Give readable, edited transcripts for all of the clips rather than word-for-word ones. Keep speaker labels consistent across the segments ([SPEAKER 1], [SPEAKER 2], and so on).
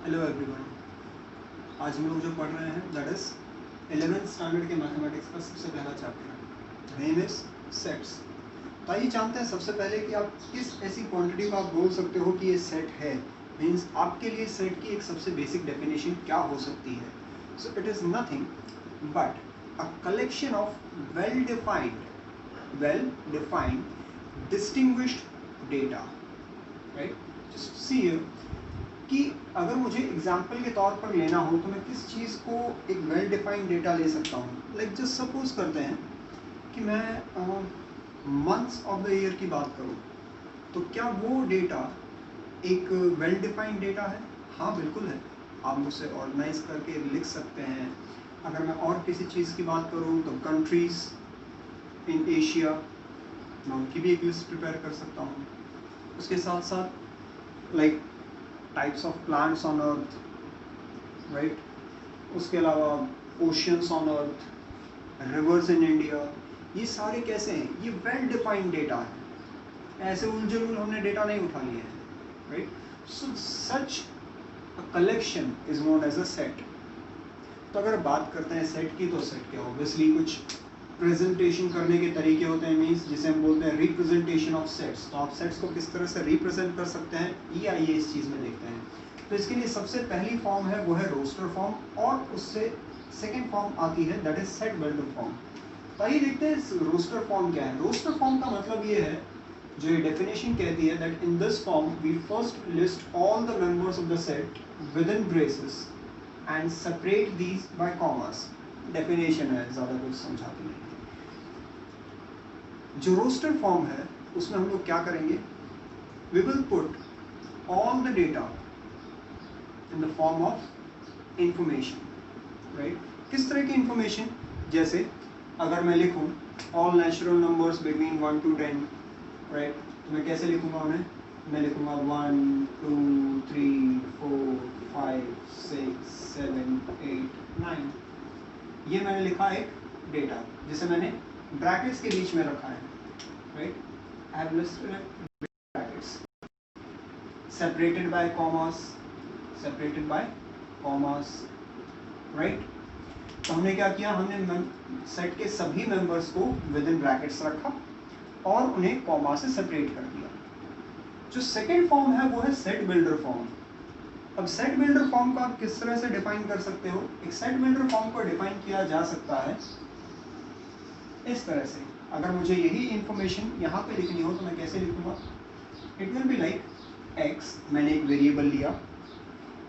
[SPEAKER 1] Hello everyone, आज हम लोग जो पढ़ रहे हैं दैट इज 11th स्टैंडर्ड के मैथमेटिक्स का सबसे पहला चैप्टर नेम इज सेट्स। तो आइए जानते हैं सबसे पहले कि आप किस ऐसी क्वांटिटी को आप बोल सकते हो कि ये सेट है। मीन्स आपके लिए सेट की एक सबसे बेसिक डेफिनेशन क्या हो सकती है। So it is nothing but a collection of well defined distinguished data, right. Just see कि अगर मुझे एग्जाम्पल के तौर पर लेना हो तो मैं किस चीज़ को एक वेल डिफाइंड डेटा ले सकता हूँ। लाइक जस्ट सपोज करते हैं कि मैं मंथ्स ऑफ द ईयर की बात करूँ, तो क्या वो डेटा एक वेल डिफाइंड डेटा है? हाँ बिल्कुल है, आप उसे ऑर्गेनाइज करके लिख सकते हैं। अगर मैं और किसी चीज़ की बात करूँ तो कंट्रीज़ इन एशिया, मैं उनकी भी एक लिस्ट प्रिपेयर कर सकता हूँ। उसके साथ साथ like types of plants on earth, right. उसके अलावा oceans on earth, reverse in India, ये सारे कैसे हैं? ये वेल डिफाइंड डेटा है, ऐसे उलझुल हमने डेटा नहीं उठा लिए हैं, right. So such a collection is known as a set. तो अगर बात करते हैं सेट की, तो सेट के ऑब्वियसली कुछ प्रेजेंटेशन करने के तरीके होते हैं, मीन्स जिसे हम बोलते हैं रिप्रेजेंटेशन ऑफ सेट्स। तो आप सेट्स को किस तरह से रिप्रेजेंट कर सकते हैं, ये आइए इस चीज़ में देखते हैं। तो इसके लिए सबसे पहली फॉर्म है वो है रोस्टर फॉर्म, और उससे सेकेंड फॉर्म आती है that is set builder form. तो आइए देखते हैं रोस्टर फॉर्म क्या है। रोस्टर फॉर्म का मतलब ये है, जो ये डेफिनेशन कहती है that in this form we first list all the members of the set within braces and separate these by commas. Definition है, ज़्यादा कुछ समझाती नहीं। जो रोस्टर फॉर्म है उसमें हम लोग क्या करेंगे, we will put all the data in the form of information, right. किस तरह की इंफॉर्मेशन? जैसे अगर मैं लिखूं all natural numbers between 1 to 10, right, तो मैं कैसे लिखूंगा उन्हें? मैं लिखूंगा 1 2 3 4 5 6 7 8 9। ये मैंने लिखा एक डेटा जिसे मैंने ब्रैकेट्स के बीच में रखा है, right. I have listed brackets separated by commas, right. तो हमने क्या किया, हमने सेट के सभी मेंबर्स को विद इन ब्रैकेट्स रखा और उन्हें कॉमा से सेपरेट कर दिया। जो सेकेंड फॉर्म है वो है सेट बिल्डर फॉर्म। अब सेट बिल्डर फॉर्म को आप किस तरह से डिफाइन कर सकते हो? एक सेट बिल्डर फॉर्म को डिफाइन किया जा सकता है इस तरह से। अगर मुझे यही इंफॉर्मेशन यहाँ पे लिखनी हो तो मैं कैसे लिखूंगा? It will be like x, मैंने एक वेरिएबल लिया,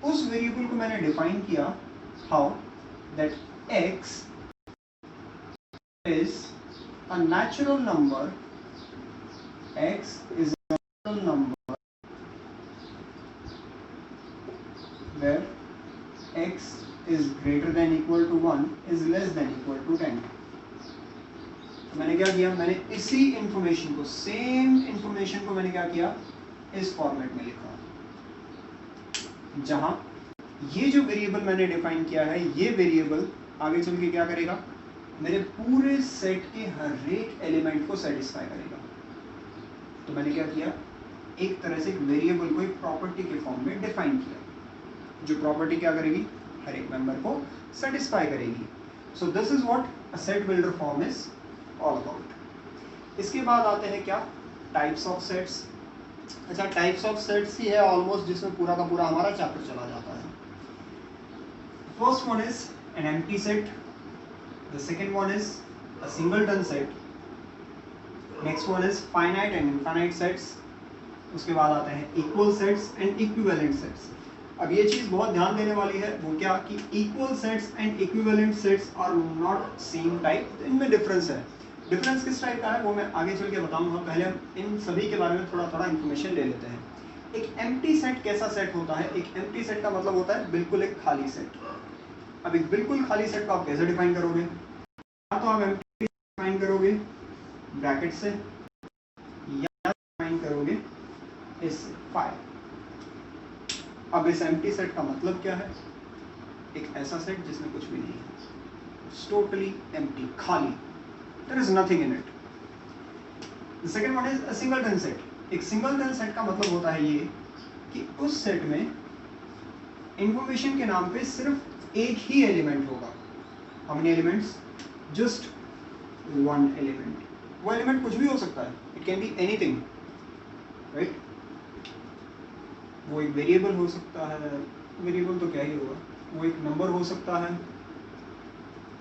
[SPEAKER 1] उस वेरिएबल को मैंने डिफाइन किया how that x is a natural number, x is a natural number where x is greater than equal to 1 is less than equal to 10। मैंने क्या किया, मैंने इसी इंफॉर्मेशन को, सेम इंफॉर्मेशन को मैंने क्या किया, इस फॉर्मेट में लिखा, जहां ये जो वेरिएबल मैंने डिफाइन किया है, ये वेरिएबल आगे चल के क्या करेगा, मेरे पूरे सेट के हर एक एलिमेंट को सेटिस्फाई करेगा। तो मैंने क्या किया, एक तरह से एक वेरिएबल को एक प्रॉपर्टी के फॉर्म में डिफाइन किया, जो प्रॉपर्टी क्या करेगी, हर एक मेंबर को सेटिस्फाई करेगी। सो this is what a set builder form is all about. इसके बाद आते हैं क्या, टाइप्स ऑफ सेट्स। अच्छा, टाइप्स ऑफ सेट्स ही है ऑलमोस्ट जिसमें पूरा का पूरा हमारा चैप्टर चला जाता है। First one is an empty set, the second one is a singleton set, next one is finite and infinite sets, उसके बाद आते हैं equal sets and equivalent sets. अब ये चीज़ बहुत ध्यान देने वाली है, वो क्या कि equal sets and equivalent sets are not same type, इनमें डिफरेंस है। डिफरेंस किस टाइप का है वो मैं आगे चल के बताऊंगा, पहले हम इन सभी के बारे में थोड़ा थोड़ा इन्फॉर्मेशन ले लेते हैं। एक एम्प्टी सेट कैसा सेट होता है? एक एम्प्टी सेट का मतलब होता है बिल्कुल एक खाली सेट। अब एक बिल्कुल खाली सेट को आप कैसे डिफाइन करोगे? या तो आप एम्प्टी डिफाइन करोगे ब्रैकेट से, या डिफाइन करोगे इससे 5। अब इस एम्प्टी सेट का मतलब क्या है? एक ऐसा सेट जिसमें कुछ भी नहीं है, टोटली एम्प्टी, खाली, there is nothing in it. The second one is a singleton set. एक सिंगलटन सेट का मतलब होता है ये कि उस सेट में इंफॉर्मेशन के नाम पे सिर्फ एक ही एलिमेंट होगा. How many elements? Just one element. वो एलिमेंट कुछ भी हो सकता है, it can be anything, right. वो एक वेरिएबल हो सकता है, वेरिएबल तो क्या ही होगा, वो एक नंबर हो सकता है,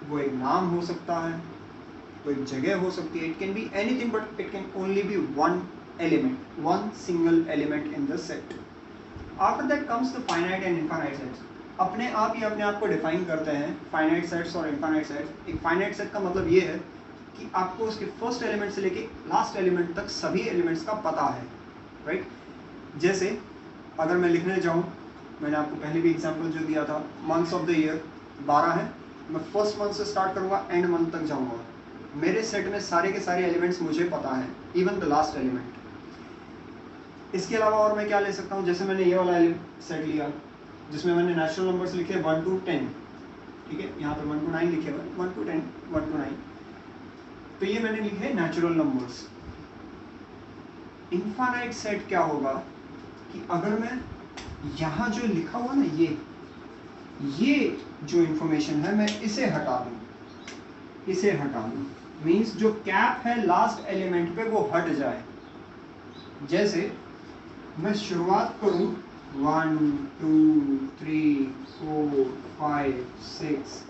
[SPEAKER 1] वो एक नाम हो सकता है, वो एक जगह हो सकती है. It can be anything but it can only be one element, one single element in the set. After that comes the finite and infinite sets. अपने आप ही अपने आप को डिफाइन करते हैं फाइनाइट सेट्स और इनफाइनाइट सेट्स. एक फाइनाइट सेट का मतलब ये है कि आपको उसके फर्स्ट एलिमेंट से लेके लास्ट एलिमेंट तक सभी एलिमेंट्स का पता है, राइट. जैसे अगर मैं लिखने जाऊँ, मैंने आपको पहले भी एग्जांपल जो दिया था, मंथ्स ऑफ द ईयर 12 है, मैं फर्स्ट मंथ से स्टार्ट करूँगा, एंड मंथ तक जाऊँगा. मेरे सेट में सारे के सारे एलिमेंट्स मुझे पता है, इवन द लास्ट एलिमेंट. इसके अलावा और मैं क्या ले सकता हूँ, जैसे मैंने ये वाला सेट लिया जिसमें मैंने नेचुरल नंबर्स लिखे 1 to 10, ठीक है, यहाँ पे 1 to 9 लिखे हुए, 1 to 10, 1 to 9, तो ये मैंने लिखे नेचुरल नंबर्स. इनफाइनाइट सेट क्या होगा कि अगर मैं यहाँ जो लिखा हुआ ना, ये जो इंफॉर्मेशन है मैं इसे हटा दूँ, मीन्स जो कैप है लास्ट एलिमेंट पे वो हट जाए. जैसे मैं शुरुआत करूँ 1 2 3 4 5 6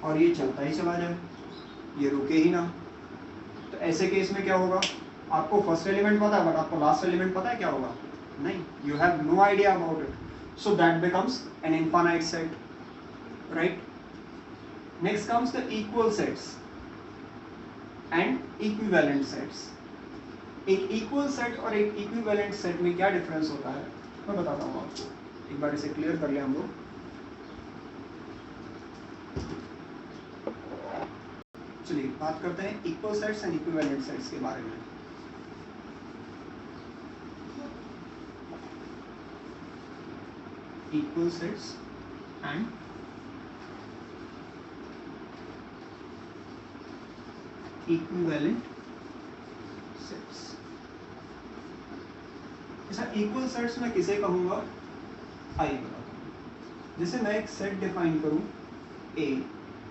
[SPEAKER 1] और ये चलता ही चला जाए, ये रुके ही ना. तो ऐसे केस में क्या होगा, आपको फर्स्ट एलिमेंट पता है बट आपको लास्ट एलिमेंट पता है क्या होगा? नहीं, you have no idea about it. So that becomes an infinite set, right. Next comes the equal sets and equivalent sets. एक इक्वल सेट और एक इक्विवेलेंट सेट में क्या डिफरेंस होता है मैं बताता हूँ आपको. एक बार इसे क्लियर कर ले हम लोग. चलिए बात करते हैं equal sets and equivalent sets के बारे में. Equal sets and equivalent sets. अच्छा, इक्वल सेट्स में किसे कहूँगा, आइए बताता हूँ. जैसे मैं एक सेट डिफाइन करूँ A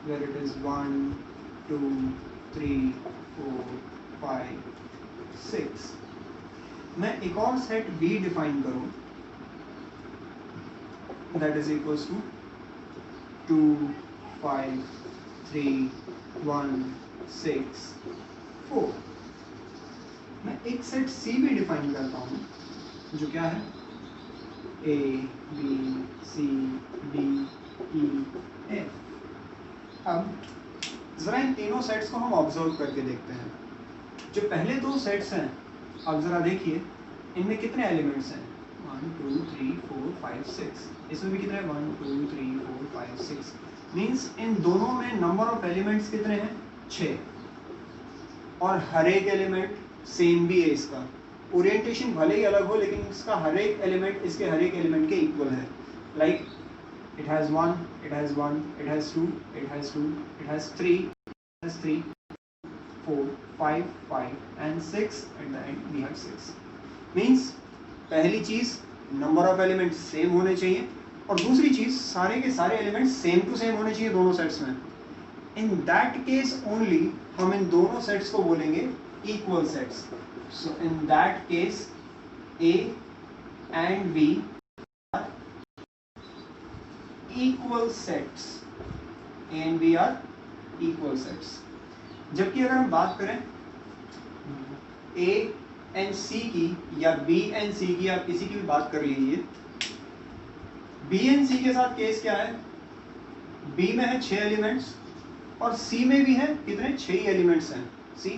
[SPEAKER 1] where it is 1 2 3 4 5 6. मैं एक और सेट B डिफाइन करूँ that is equals to 2 5 3 1 6 4. मैं एक सेट C भी डिफाइन करता हूँ जो क्या है A B C D E F. अब जरा इन तीनों सेट्स को हम ऑब्जर्व करके देखते हैं. जो पहले दो सेट्स हैं, अब जरा देखिए इनमें कितने एलिमेंट्स हैं, 1 2 3 4 5 6. इसमें भी कितने हैं, 1 2 3 4 5 6. मीन्स इन दोनों में नंबर ऑफ एलिमेंट्स कितने हैं, 6. और हर एक एलिमेंट सेम भी है. इसका ओरिएंटेशन भले ही अलग हो लेकिन इसका हर एक एलिमेंट इसके हर एक एलिमेंट के इक्वल है. Like it has 1, it has 1, it has 2, it has 2, it has 3, it has 3, 4, 5, 5 and 6. At the end we have 6. Means पहली चीज नंबर ऑफ एलिमेंट्स सेम होने चाहिए और दूसरी चीज सारे के सारे एलिमेंट्स सेम टू सेम होने चाहिए दोनों सेट्स में. इन दैट केस ओनली हम इन दोनों सेट्स को बोलेंगे equal sets. So in that case A and B are equal sets. A and B are equal sets. जबकि अगर हम बात करें A and C की या B and C की, आप किसी की भी बात कर लीजिए, B and C के साथ केस क्या है, B में है 6 एलिमेंट्स और C में भी है कितने, 6 ही एलिमेंट्स हैं. C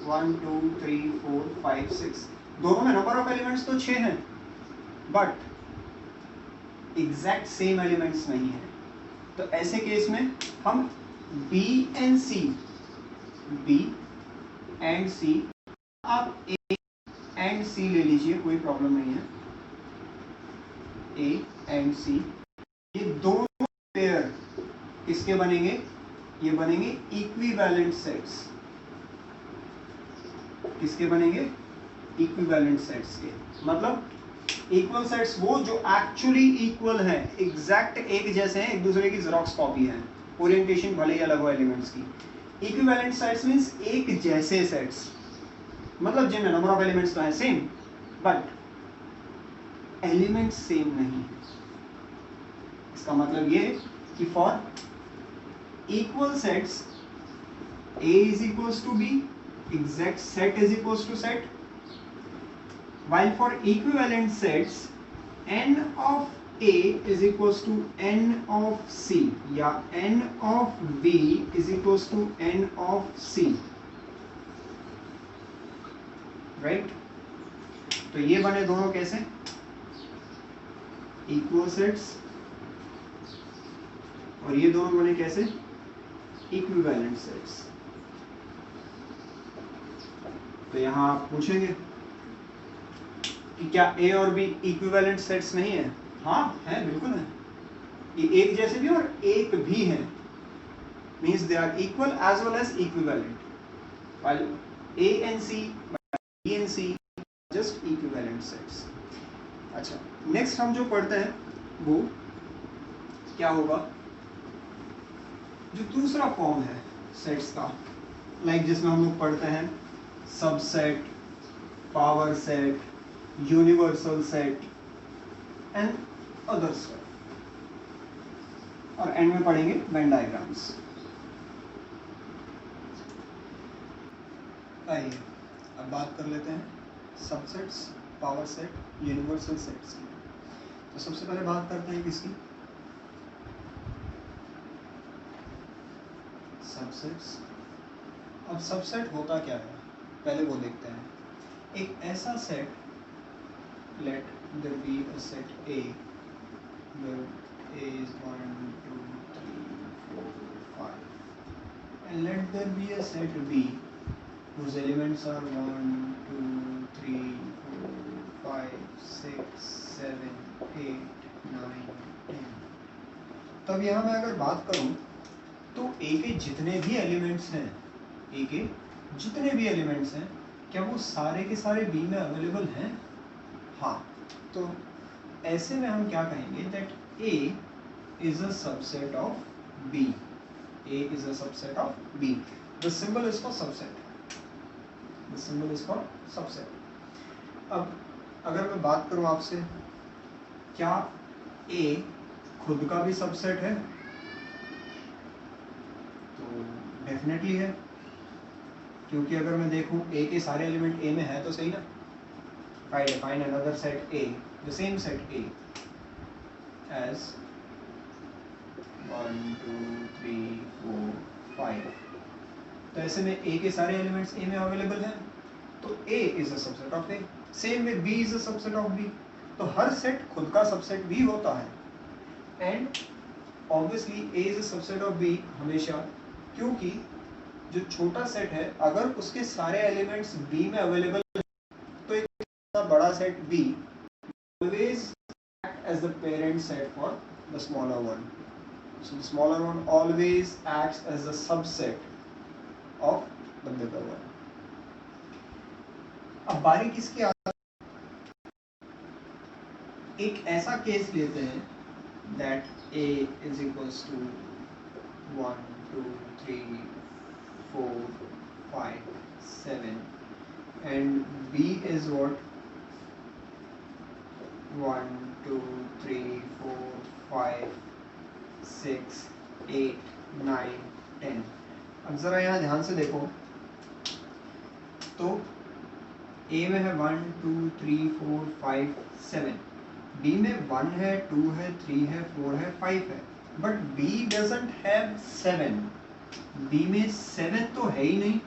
[SPEAKER 1] 1 2 3 4 5 6. दोनों में नंबर ऑफ एलिमेंट्स तो 6 हैं बट एग्जैक्ट सेम एलिमेंट्स नहीं है. तो ऐसे केस में हम B and C आप A and C ले लीजिए, कोई प्रॉब्लम नहीं है. A and C ये दोनों पेयर किसके बनेंगे, ये बनेंगे इक्विवेलेंट सेट्स. किसके बनेंगे, इक्विवेलेंट सेट्स के. मतलब इक्वल सेट्स वो जो एक्चुअली इक्वल हैं, एग्जैक्ट एक जैसे हैं, एक दूसरे की जेरॉक्स कॉपी हैं, ओरिएंटेशन भले ही अलग हो एलिमेंट्स की। इक्विवेलेंट सेट्स मींस एक जैसे सेट्स, मतलब जिनमें नंबर ऑफ एलिमेंट्स तो है सेम बट एलिमेंट्स सेम नहीं। इसका मतलब ये कि for equal sets A is equals to B, exact set is equals to set, while for equivalent sets n of A is equals to n of C या n of B is equals to n of C, right? तो ये बने दोनों कैसे? Equal sets, और ये दोनों बने कैसे? Equivalent sets. तो यहाँ आप पूछेंगे कि क्या A और B इक्विवेलेंट सेट्स नहीं है? हाँ है, बिल्कुल है। ये एक जैसे भी और एक भी है, means they are equal as well as equivalent, while A and C, B and C just equivalent sets. अच्छा, नेक्स्ट हम जो पढ़ते हैं वो क्या होगा? जो दूसरा फॉर्म है सेट्स का, लाइक जिसमें हम लोग पढ़ते हैं subset, power set, universal set and other set, और एंड में पढ़ेंगे वेन डायग्राम्स। आइए अब बात कर लेते हैं subsets, power set, universal sets की। तो सबसे पहले बात करते हैं किसकी? सबसेट्स। अब सबसेट होता क्या है पहले वो देखते हैं। एक ऐसा set, let there be a set A where A is 1 2 3 4 5 and let there be a set B whose elements are 1 2 3 4 5 6 7 8 9 10। तब यहाँ मैं अगर बात करूँ तो A के जितने भी एलिमेंट्स हैं, A के जितने भी एलिमेंट्स हैं, क्या वो सारे के सारे B में अवेलेबल हैं? हाँ, तो ऐसे में हम क्या कहेंगे that A is a subset of B. A is a subset of B. The symbol is for subset. The symbol is for subset. अब अगर मैं बात करूं आपसे, क्या A खुद का भी सबसेट है? तो डेफिनेटली है, क्योंकि अगर मैं देखूं A के सारे एलिमेंट A में है तो सही ना। I define another set A, the same set A as 1 2 3 4 5। तो ऐसे में A के सारे एलिमेंट्स A में अवेलेबल हैं, तो A is a subset of A. Same with B is a subset of B. तो हर सेट खुद का सबसेट भी होता है, and obviously A is a subset of B हमेशा, क्योंकि जो छोटा सेट है अगर उसके सारे एलिमेंट्स B में अवेलेबल है तो एक बड़ा set B always act as the parent set for the smaller one. So the smaller one always acts as the subset of the bigger one. अब बारी किसकी आती है? एक ऐसा केस लेते हैं that A is equals to 1 2 3 4 5 7 and B is what? 1 2 3 4 5 6 8 9 10। अब जरा यहाँ ध्यान से देखो तो A में है 1 2 3 4 5 7, B में 1 है 2 है 3 है 4 है 5 है, but B doesn't have 7। B में 7 तो है ही नहीं।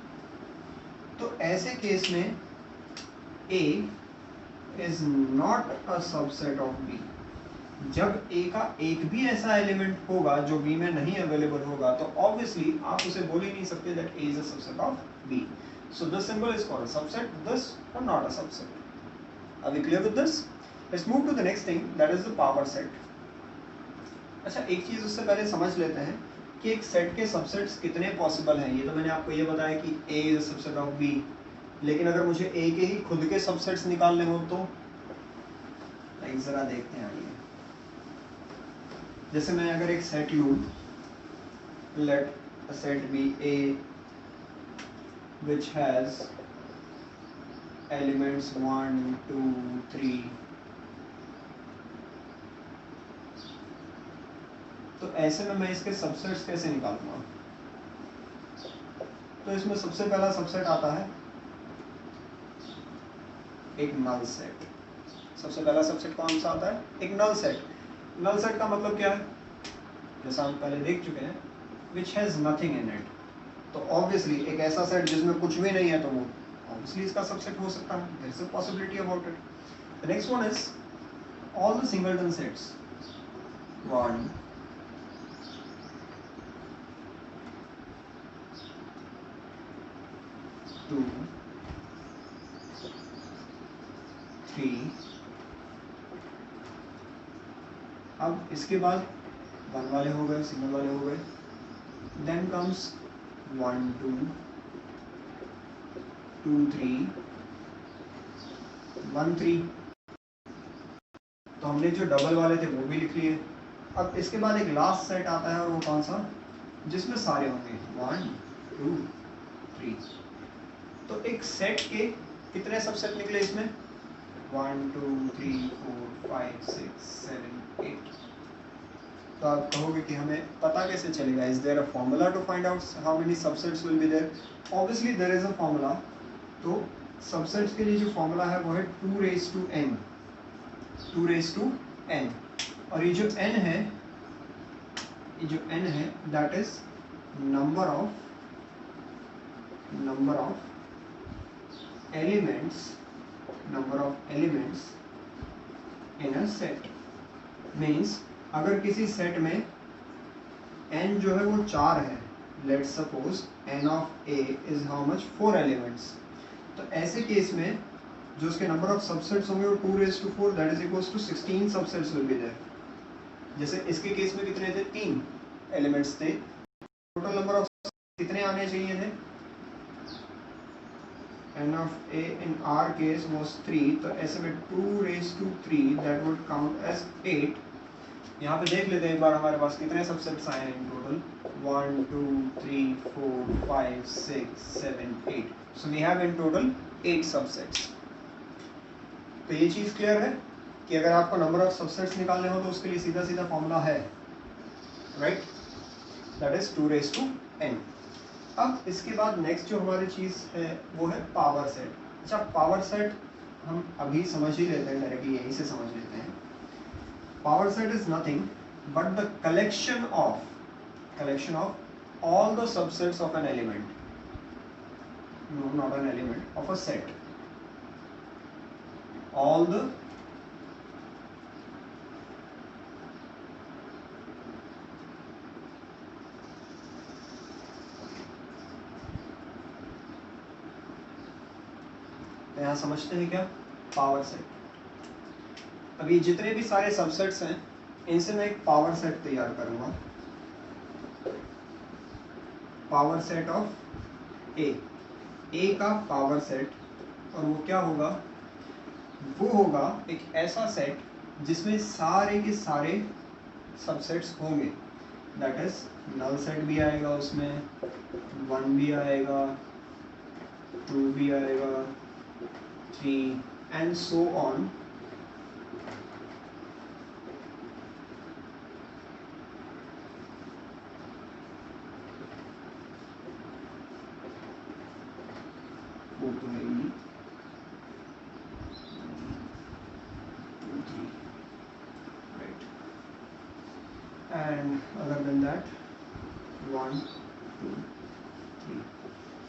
[SPEAKER 1] तो ऐसे केस में A is not a subset of B। जब A का एक भी ऐसा एलिमेंट होगा जो B में नहीं अवेलेबल होगा तो ऑब्वियसली आप उसे बोल ही नहीं सकते that A is a subset of B. So this symbol is called a subset, this or not a subset. Are we clear with this? Let's move to the next thing, that is the power set. अच्छा, एक चीज उससे पहले समझ लेते हैं कि एक सेट के सबसेट्स कितने पॉसिबल हैं। ये तो मैंने आपको ये बताया कि A is a subset of B, लेकिन अगर मुझे A के ही खुद के सबसेट्स निकालने हो तो गाइस जरा देखते हैं आइए। जैसे मैं अगर एक सेट लूँ, late a set be A which has elements 1 2 3, तो ऐसे में मैं इसके सबसेट्स कैसे निकालूंगा? तो इसमें सबसे पहला सबसेट आता है एक नल सेट। सबसे पहला सबसेट कौन सा आता है? एक नल सेट। नल सेट का मतलब क्या है? जैसा हम पहले देख चुके हैं, which has nothing in it। तो ऑब्वियसली एक ऐसा सेट जिसमें कुछ भी नहीं है तो वो ऑब्वियसली इसका सबसेट हो सकता है। There is a possibility about it. The next one is all the singleton sets 1 2 3। अब इसके बाद 1 वाले हो गए, सिंगल वाले हो गए। Then comes 1 2 2 3 1 3। तो हमने जो डबल वाले थे वो भी लिख लिए। अब इसके बाद एक लास्ट सेट आता है और वो कौन सा? जिसमें सारे होंगे 1 2 3। तो एक सेट के कितने सबसेट निकले इसमें? 1 2 3 4 5 6 7 8। तो आप कहोगे कि हमें पता कैसे चलेगा? Is there a formula to find out how many subsets will be there? Obviously there is a formula. तो सबसेट्स के लिए जो फॉर्मूला है वो है 2 raise to n। 2 raise to n। और ये जो n है, that is number of elements in a set. मीन्स अगर किसी सेट में n जो है वो 4 है, let's suppose n of a is how much? 4 elements. तो ऐसे केस में जो उसके नंबर ऑफ सबसेट्स होंगे वो 2 rays to 4 that is equals to 16 subsets will be there. जैसे इसके केस में कितने थे? 3 एलिमेंट्स थे। टोटल नंबर ऑफ कितने आने चाहिए थे? n of a in our case was 3। तो ऐसे में 2 rays to 3 that would count as 8। यहाँ पे देख लेते हैं एक बार हमारे पास कितने सबसेट्स आए हैं in total. 1 2 3 4 5 6 7 8। So we have in total 8 subsets. तो ये चीज़ क्लियर है कि अगर आपको नंबर ऑफ सबसेट्स निकालने हो तो उसके लिए सीधा सीधा फॉर्मूला है, right? That is 2 raise to n। अब इसके बाद नेक्स्ट जो हमारी चीज़ है वो है पावर सेट। अच्छा, पावर सेट हम अभी समझ ही लेते हैं, डायरेक्टली यहीं से समझ लेते हैं। Power set is nothing but the collection of all the subsets of an element. No, not an element, of a set. All the यहाँ समझते हैं क्या? Power set. अभी जितने भी सारे सबसेट्स हैं इनसे मैं एक पावर सेट तैयार करूंगा। पावर सेट ऑफ ए का पावर सेट। और वो क्या होगा? वो होगा एक ऐसा सेट जिसमें सारे के सारे सबसेट्स होंगे। दैट इज नल सेट भी आएगा उसमें, 1 भी आएगा, 2 भी आएगा, 3 and so on। वो तो है ही, 2 3, right? And other than that 1 2 3।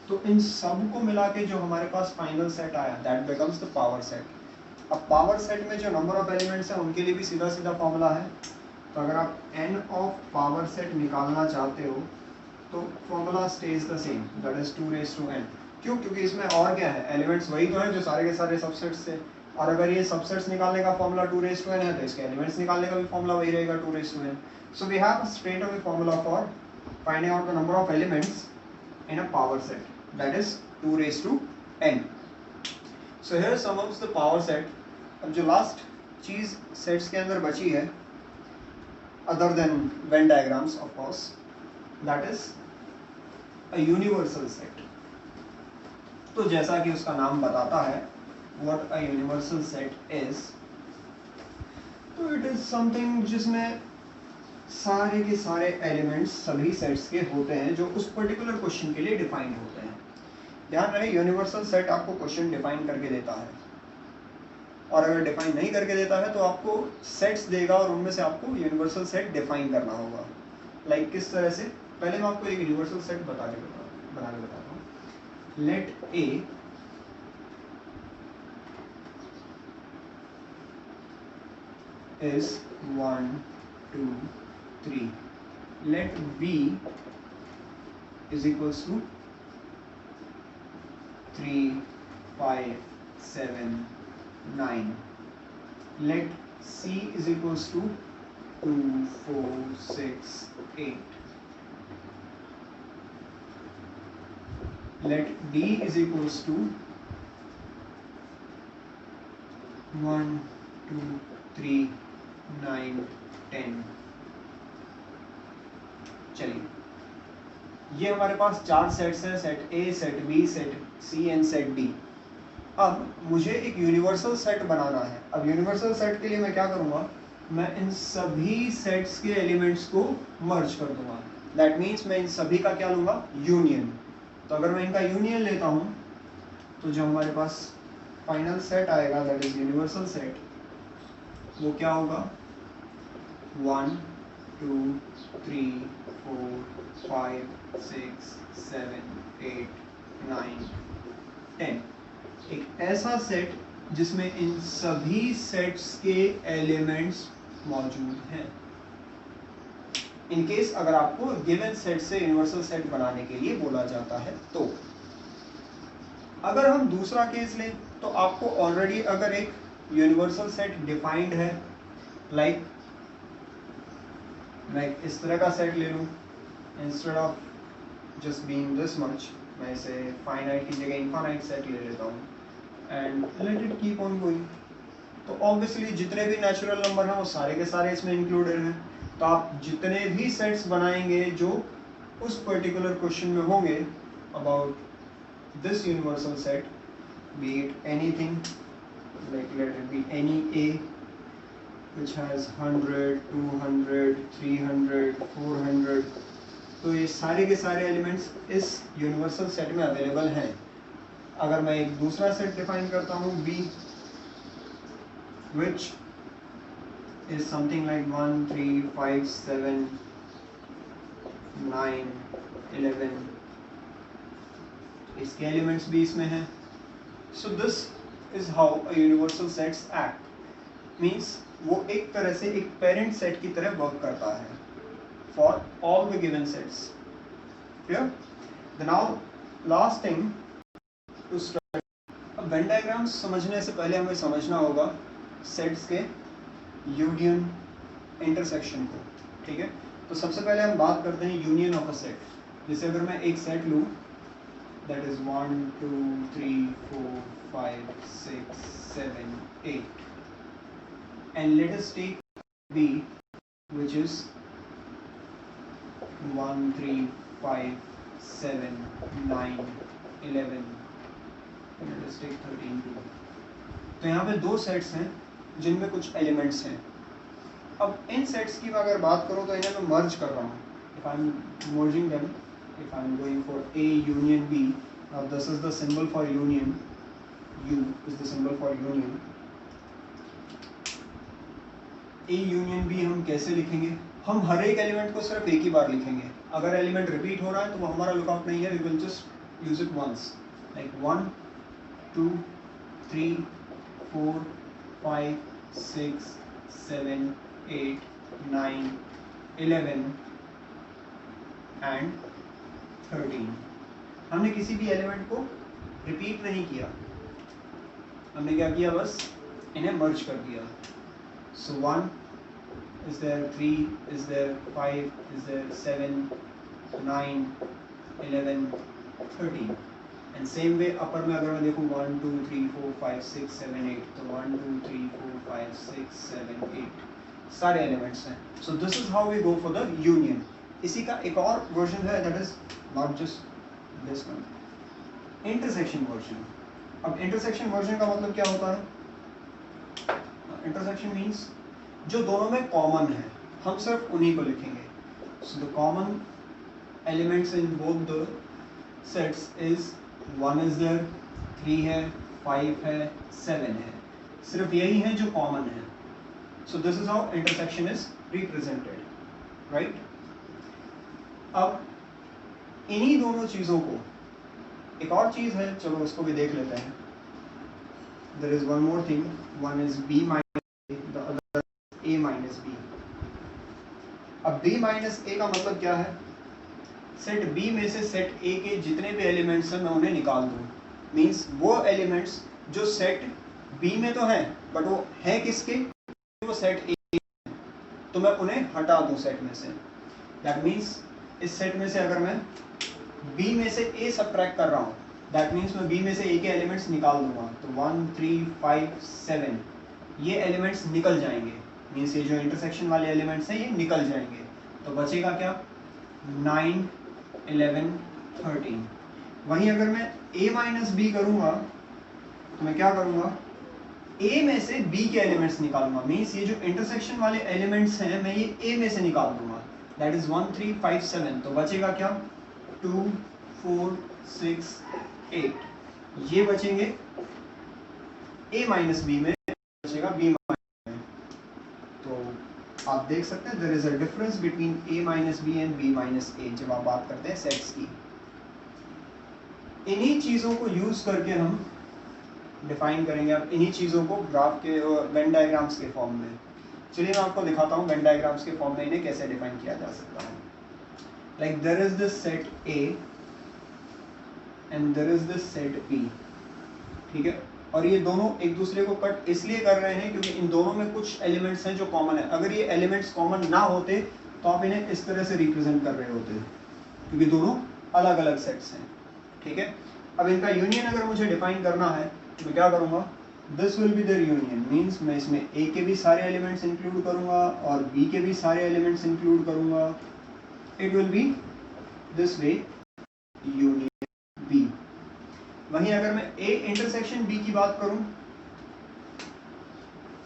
[SPEAKER 1] तो इन सब को मिला के जो हमारे पास फाइनल सेट आया that becomes the power set. अब पावर सेट में जो नंबर ऑफ एलिमेंट्स हैं उनके लिए भी सीधा सीधा फॉर्मूला है। तो अगर आप n ऑफ पावर सेट निकालना चाहते हो तो formula stays the same, that is 2 raise to n। क्यों? क्योंकि इसमें और क्या है? एलिमेंट्स वही तो हैं जो सारे के सारे सबसेट्स थे। और अगर ये सबसेट्स निकालने का फॉर्मूला 2 रेज़ टू n है तो इसके एलिमेंट्स निकालने का भी फॉर्मूला वही रहेगा, 2 raise to n। So we have straight away formula for finding out the number of elements in a power set, that is 2 raised to n। So here sum of the power set। अब जो last चीज़ sets के अंदर बची है other than Venn diagrams of course, that is a universal set. तो जैसा कि उसका नाम बताता है what a universal set is, तो इट इज समथिंग जिसमें सारे के सारे एलिमेंट्स सभी सेट्स के होते हैं जो उस पर्टिकुलर क्वेश्चन के लिए डिफाइंड होते हैं। ध्यान रहे यूनिवर्सल सेट आपको क्वेश्चन डिफाइन करके देता है, और अगर डिफाइन नहीं करके देता है तो आपको सेट्स देगा और उनमें से आपको यूनिवर्सल सेट डिफाइन करना होगा। लाइक किस तरह से, पहले मैं आपको एक यूनिवर्सल सेट बना के बताता हूँ। Let A is 1 2 3, let b is equals to 3 5 7 9, let c is equals to 2 4 6 8, let d is equals to 1 2 3 9 10। चलिए, ये हमारे पास चार सेट्स हैं, set A, set B, set C and set D. अब मुझे एक यूनिवर्सल सेट बनाना है। अब यूनिवर्सल सेट के लिए मैं क्या करूँगा, मैं इन सभी सेट्स के एलिमेंट्स को मर्ज कर दूंगा। दैट मीन्स मैं इन सभी का क्या लूँगा, यूनियन। तो अगर मैं इनका यूनियन लेता हूँ तो जो हमारे पास फाइनल सेट आएगा दैट इज यूनिवर्सल सेट, वो क्या होगा 1 2 3 4 5 6 7 8 9 10। एक ऐसा सेट जिसमें इन सभी सेट्स के एलिमेंट्स मौजूद हैं। इन केस अगर आपको गिवन सेट से यूनिवर्सल सेट बनाने के लिए बोला जाता है तो। अगर हम दूसरा केस लें तो आपको ऑलरेडी अगर एक यूनिवर्सल सेट डिफाइंड है, लाइक मैं इस तरह का सेट ले लूँ, instead of just being this much मैं इसे फाइनाइट की जगह इनफाइनाइट सेट ले लेता हूँ and let it keep on going. तो ऑब्वियसली जितने भी नेचुरल नंबर हैं वो सारे के सारे इसमें इंक्लूडेड हैं। तो आप जितने भी सेट्स बनाएंगे जो उस पर्टिकुलर क्वेश्चन में होंगे about this universal set, be it anything, like let it be any A which has 100 200 300 400, तो ये सारे के सारे एलिमेंट्स इस यूनिवर्सल सेट में अवेलेबल हैं। अगर मैं एक दूसरा सेट डिफाइन करता हूँ B which is something like 1 3 5 7 9 11, इसके एलिमेंट्स भी इसमें हैं। So this is how a universal sets act, means वो एक तरह से एक पेरेंट सेट की तरह वर्क करता है for all the given sets. Clear? The now last thing to study, अब वेन डायग्राम्स समझने से पहले हमें समझना होगा सेट्स के यूनियन इंटरसेक्शन को। ठीक है, तो सबसे पहले हम बात करते हैं यूनियन ऑफ अ सेट। जैसे अगर मैं एक सेट लूँ that is 1 2 3 4 5 6 7 8, and let us take B which is 1 3 5 7 9 11, let us take 13 2। तो यहाँ पे दो सेट्स हैं जिनमें कुछ एलिमेंट्स हैं। अब इन सेट्स की अगर बात करूँ तो इन्हें मैं मर्ज कर रहा हूँ। if I'm merging them, if I'm going for A union B, now this is the symbol for union, U is the symbol for union। A union B हम कैसे लिखेंगे, हम हर एक एलिमेंट को सिर्फ एक ही बार लिखेंगे। अगर एलिमेंट रिपीट हो रहा है तो वो हमारा लुकआउट नहीं है, we will just use it once, like 1 2 3 4 5 6 7 8 9 11 and 13। हमने किसी भी एलिमेंट को रिपीट नहीं किया, हमने क्या किया, बस इन्हें मर्ज कर दिया। सो 1 is there, 3 is there, 5 is there, 7 9 11 13। And same way अपर में अगर मैं देखूँ 1 2 3 4 5 6 7 8, तो 1 2 3 4 5 6 7 8 सारे एलिमेंट्स हैं. So this is how we go for the union. इसी का एक और वर्जन है, that is not just this one, intersection version. अब इंटरसेक्शन वर्जन का मतलब क्या होता है? इंटरसेक्शन मीन्स जो दोनों में कॉमन है हम सिर्फ उन्हीं को लिखेंगे. So the common elements in both the sets is 1 is there, 3 है, 5 है, 7 है. सिर्फ यही है जो कॉमन है. सो this is how intersection is represented, right. अब इन्हीं दोनों चीज़ों को, एक और चीज़ है, चलो उसको भी देख लेते हैं. There is one more thing, one is b minus a, the other a minus b. अब b माइनस a का मतलब क्या है? सेट b में से सेट a के जितने भी एलिमेंट्स हैं मैं उन्हें निकाल दूँ. मीन्स वो एलिमेंट्स जो सेट b में तो हैं बट वो हैं किसके? वो सेट a है, तो मैं उन्हें हटा दूँ सेट में से. दैट मीन्स इस सेट में से अगर मैं b में से a सब्ट्रैक्ट कर रहा हूँ, दैट मीन्स मैं b में से a के एलिमेंट्स निकाल दूंगा. तो 1 3 5 7 ये एलिमेंट्स निकल जाएंगे. मीन्स ये जो इंटरसेक्शन वाले एलिमेंट्स हैं ये निकल जाएंगे. तो बचेगा क्या? 9 11 13. वहीं अगर मैं a माइनस बी करूँगा तो मैं क्या करूँगा? a में से b के एलिमेंट्स निकालूंगा. मीन्स ये जो इंटरसेक्शन वाले एलिमेंट्स हैं मैं ये a में से निकाल दूंगा. That is 1 3 5 7. तो बचेगा क्या? 2 4 6 8. ये बचेंगे a माइनस बी में, बचेगा b माइनस में. तो आप देख सकते हैं there is a difference between a minus B and b minus a जब आप बात करते हैं सेट्स की. इन्हीं चीज़ों को यूज करके हम डिफाइन करेंगे. अब इन्हीं चीज़ों को ग्राफ के वेन डायग्राम्स के फॉर्म में, चलिए मैं आपको दिखाता हूँ वेन डायग्राम्स के फॉर्म में इन्हें कैसे डिफाइन किया जा सकता है. Like there is this set A and there is this set B. ठीक है, और ये दोनों एक दूसरे को कट इसलिए कर रहे हैं क्योंकि इन दोनों में कुछ एलिमेंट्स हैं जो कॉमन है. अगर ये एलिमेंट्स कॉमन ना होते तो आप इन्हें इस तरह से रिप्रेजेंट कर रहे होते, क्योंकि दोनों अलग अलग सेट्स हैं. ठीक है, अब इनका यूनियन अगर मुझे डिफाइन करना है तो मैं क्या करूँगा? This will be their union. Means मैं इसमें A के भी सारे एलिमेंट्स इंक्लूड करूँगा और B के भी सारे एलिमेंट्स इंक्लूड करूँगा. It will be this way, union B. वहीं अगर मैं A इंटरसेक्शन B की बात करूँ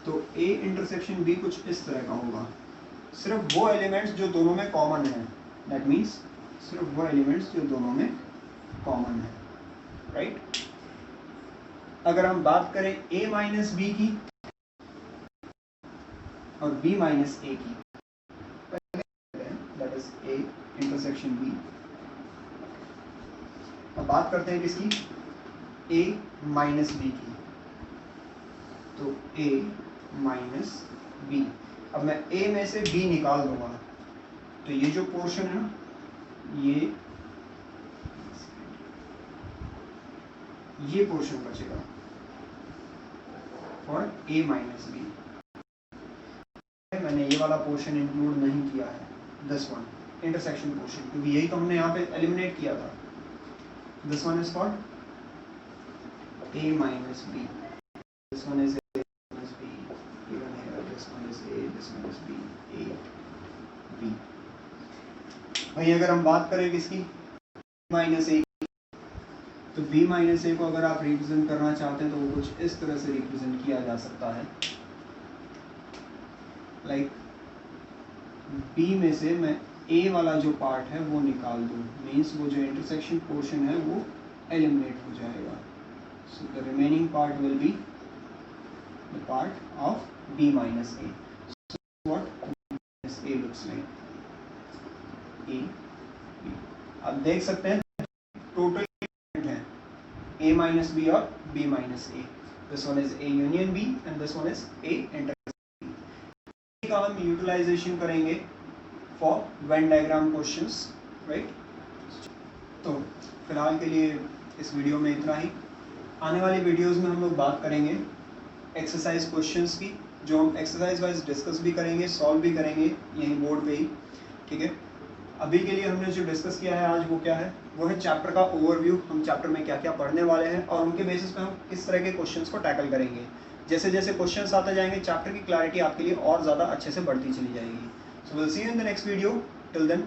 [SPEAKER 1] तो A इंटरसेक्शन B कुछ इस तरह का होगा. सिर्फ वो एलिमेंट्स जो दोनों में कॉमन है. दैट मीन्स सिर्फ वो एलिमेंट्स जो दोनों में कॉमन है, राइट. अगर हम बात करें a माइनस बी की और b माइनस a की, that is a intersection b. अब बात करते हैं किसकी? a माइनस b की. तो a माइनस b. अब मैं a में से b निकाल दूंगा तो ये जो पोर्शन है ना, ये पोर्शन बचेगा फॉर a माइनस बी. मैंने ये वाला पोर्शन इंक्लूड नहीं किया है, दिस वन इंटरसेक्शन पोर्शन, क्योंकि यही तो हमने यहाँ पे एलिमिनेट किया था. This one is for a minus B, this one is a minus b, even here this one is a, this one is b, a b. वहीं अगर हम बात करें किसकी? माइनस a, तो b माइनस a को अगर आप रिप्रेजेंट करना चाहते हैं तो वो कुछ इस तरह से रिप्रेजेंट किया जा सकता है. लाइक b में से मैं a वाला जो पार्ट है वो निकाल दूँ. मीन्स वो जो इंटरसेक्शन पोर्शन है वो एलिमिनेट हो जाएगा. So the remaining part will be the part of b minus a. So what minus a looks like, a b. आप देख सकते हैं टोटल a minus b और b minus a. This one is a union b and this one is a intersection b. का हम utilisation करेंगे for Venn diagram questions, right. तो फिलहाल के लिए इस वीडियो में इतना ही. आने वाली वीडियोस में हम लोग बात करेंगे एक्सरसाइज क्वेश्चंस की, जो हम एक्सरसाइज वाइज डिस्कस भी करेंगे, सॉल्व भी करेंगे यहीं बोर्ड पे ही. ठीक है, अभी के लिए हमने जो डिस्कस किया है आज वो क्या है, वो है चैप्टर का ओवरव्यू, हम चैप्टर में क्या क्या पढ़ने वाले हैं और उनके बेसिस पे हम किस तरह के क्वेश्चंस को टैकल करेंगे। जैसे जैसे क्वेश्चंस आते जाएंगे चैप्टर की क्लैरिटी आपके लिए और ज़्यादा अच्छे से बढ़ती चली जाएगी। So will see you in the next video, till then